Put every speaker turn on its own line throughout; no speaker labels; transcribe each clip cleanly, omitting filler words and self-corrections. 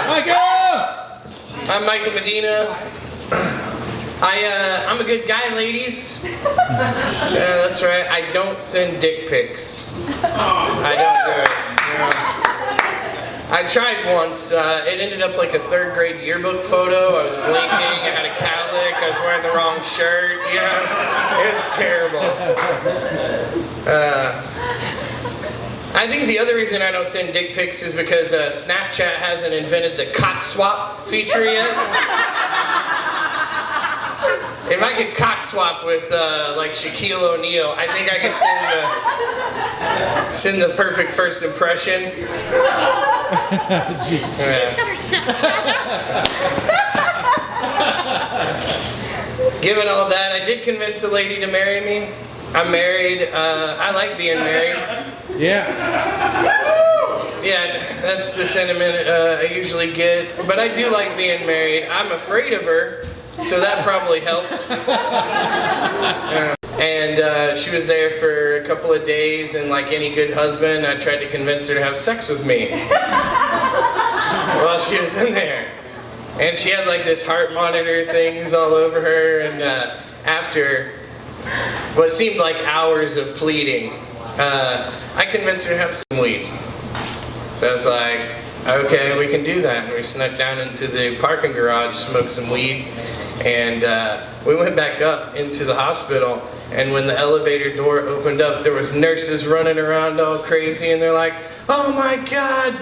Micah!
I'm Micah Medina. I'm a good guy, ladies. Yeah, that's right. I don't send dick pics. I don't do it. Yeah. I tried once. It ended up like a 3rd grade yearbook photo. I was blinking. I had a cowlick. I was wearing the wrong shirt. Yeah, it was terrible. I think the other reason I don't send dick pics is because Snapchat hasn't invented the cock swap feature yet. If I could cock swap with like Shaquille O'Neal, I think I could send the perfect first impression. Given all that, I did convince a lady to marry me. I'm married. I like being married.
Yeah.
Yeah, that's the sentiment I usually get. But I do like being married. I'm afraid of her, so that probably helps. And she was there for a couple of days, and like any good husband, I tried to convince her to have sex with me while she was in there. And she had like this heart monitor things all over her, and after what seemed like hours of pleading, I convinced her to have some weed. So I was like, okay, we can do that. And we snuck down into the parking garage, smoked some weed, and we went back up into the hospital. And when the elevator door opened up, there was nurses running around all crazy, and they're like, oh my God,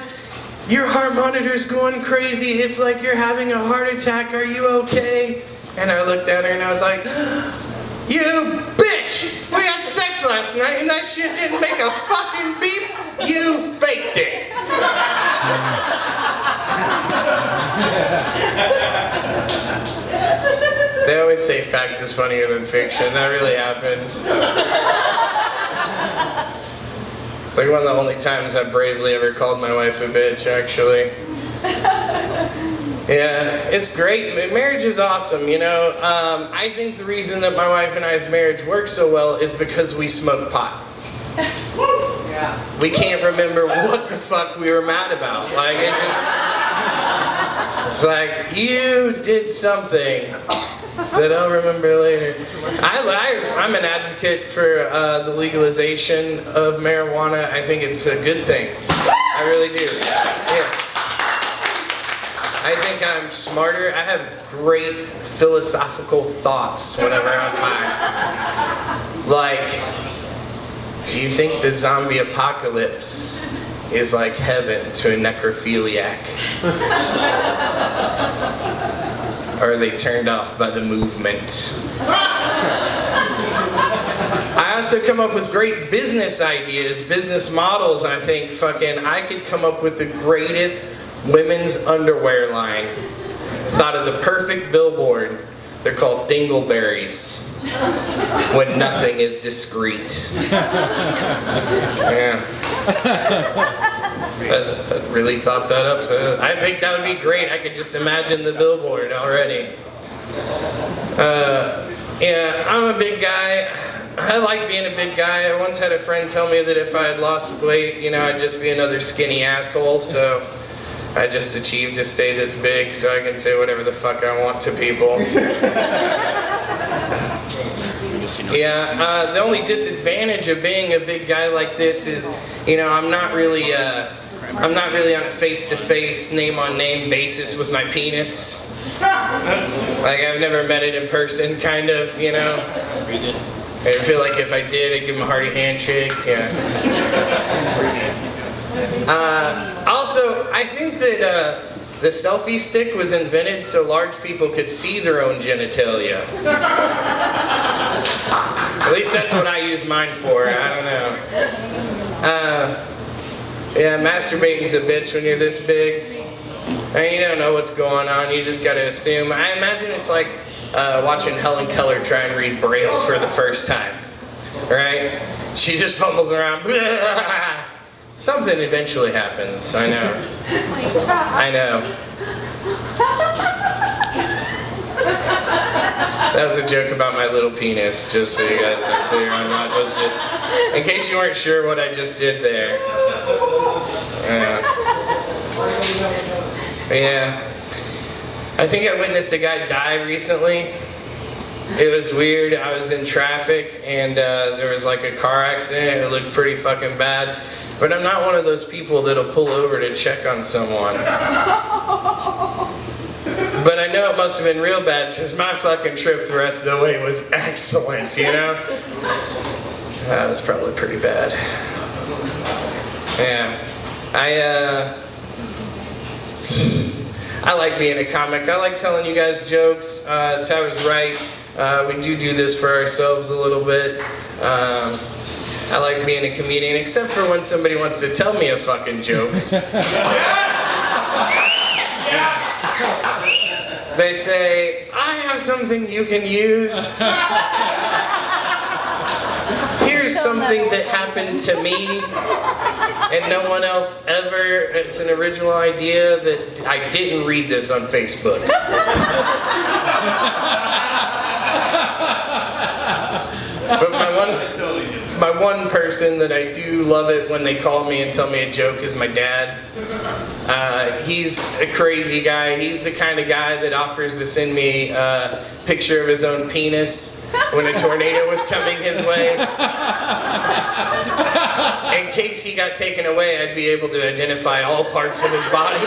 your heart monitor's going crazy. It's like you're having a heart attack. Are you okay? And I looked at her and I was like, you bitch! We had sex last night and that shit didn't make a fucking beep. You faked it. They always say fact is funnier than fiction. That really happened. It's like one of the only times I bravely ever called my wife a bitch, actually. Yeah, it's great. Marriage is awesome, you know. I think the reason that my wife and I's marriage works so well is because we smoke pot. Yeah. We can't remember what the fuck we were mad about. Like, it's like, you did something that I'll remember later. I'm an advocate for the legalization of marijuana. I think it's a good thing. I really do. Yes. I think I'm smarter. I have great philosophical thoughts whenever I'm high. Like, do you think the zombie apocalypse is like heaven to a necrophiliac? Or are they turned off by the movement? I also come up with great business ideas, business models. I think I could come up with the greatest women's underwear line. Thought of the perfect billboard. They're called dingleberries. When nothing is discreet. Yeah. I really thought that up. So I think that would be great. I could just imagine the billboard already. Yeah, I'm a big guy. I like being a big guy. I once had a friend tell me that if I had lost weight, you know, I'd just be another skinny asshole. So I just achieved to stay this big so I can say whatever the fuck I want to people. Yeah, the only disadvantage of being a big guy like this is, you know, I'm not really on a face-to-face, name-on-name basis with my penis. Like, I've never met it in person, kind of, you know. I feel like if I did, I'd give him a hearty handshake, yeah. Also, I think that the selfie stick was invented so large people could see their own genitalia. At least that's what I use mine for, I don't know. Yeah, masturbating's a bitch when you're this big. And you don't know what's going on, you just gotta assume. I imagine it's like watching Helen Keller try and read Braille for the first time, right? She just fumbles around. Something eventually happens, I know. I know. That was a joke about my little penis, just so you guys are clear on what was just, in case you weren't sure what I just did there. Yeah. I think I witnessed a guy die recently. It was weird. I was in traffic and there was like a car accident. It looked pretty fucking bad. But I'm not one of those people that'll pull over to check on someone. But I know it must have been real bad because my fucking trip the rest of the way was excellent, you know? That was probably pretty bad. Yeah. I like being a comic. I like telling you guys jokes. Tyler's right. We do this for ourselves a little bit. I like being a comedian, except for when somebody wants to tell me a fucking joke. They say, I have something you can use. Here's something that happened to me and no one else ever. It's an original idea that I didn't read this on Facebook. But my one person that I do love it when they call me and tell me a joke is my dad. He's a crazy guy. He's the kind of guy that offers to send me a picture of his own penis when a tornado was coming his way. In case he got taken away, I'd be able to identify all parts of his body.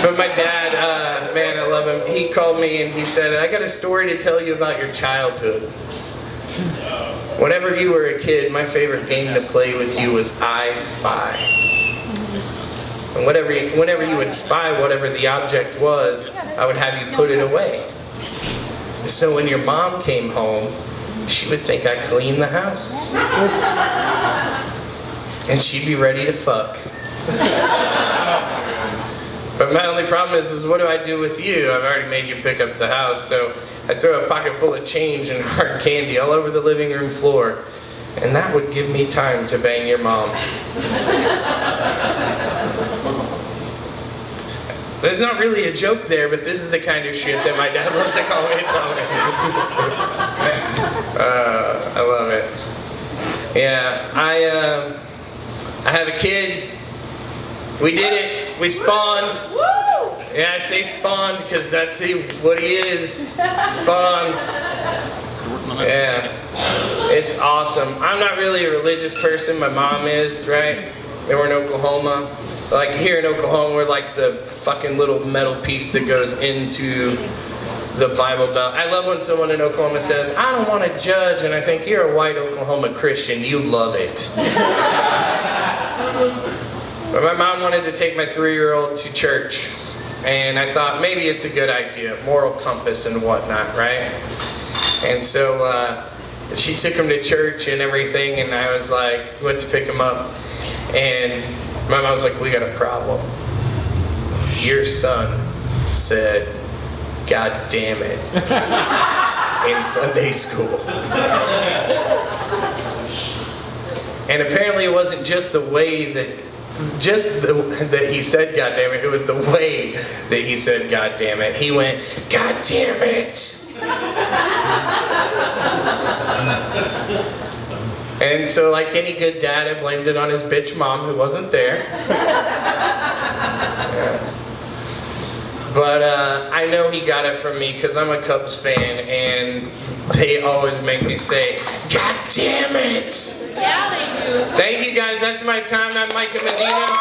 But my dad, man, I love him. He called me and he said, I got a story to tell you about your childhood. Whenever you were a kid, my favorite game to play with you was I Spy. And whenever you would spy whatever the object was, I would have you put it away. So when your mom came home, she would think I cleaned the house. And she'd be ready to fuck. But my only problem is what do I do with you? I've already made you pick up the house, so I throw a pocket full of change and hard candy all over the living room floor, and that would give me time to bang your mom. There's not really a joke there, but this is the kind of shit that my dad loves to call me and tell me. I love it. Yeah, I have a kid. We did it. We spawned. Yeah, I say spawned because that's what he is. Spawned. Yeah. It's awesome. I'm not really a religious person. My mom is, right? They were in Oklahoma. Like here in Oklahoma, we're like the fucking little metal piece that goes into the Bible Belt. I love when someone in Oklahoma says, I don't want to judge, and I think you're a white Oklahoma Christian. You love it. But my mom wanted to take my 3-year-old to church, and I thought maybe it's a good idea, moral compass and whatnot, right? And so she took him to church and everything, and I was like, went to pick him up, and my mom was like, we got a problem. Your son said, God damn it, in Sunday school. And apparently it wasn't just the way that he said God damn it, it was the way that he said God damn it. He went, God damn it! And so like any good dad, I blamed it on his bitch mom who wasn't there. Yeah. But I know he got it from me because I'm a Cubs fan and they always make me say, God damn it!
Yeah, they do.
Thank you guys, that's my time. I'm Micah Medina.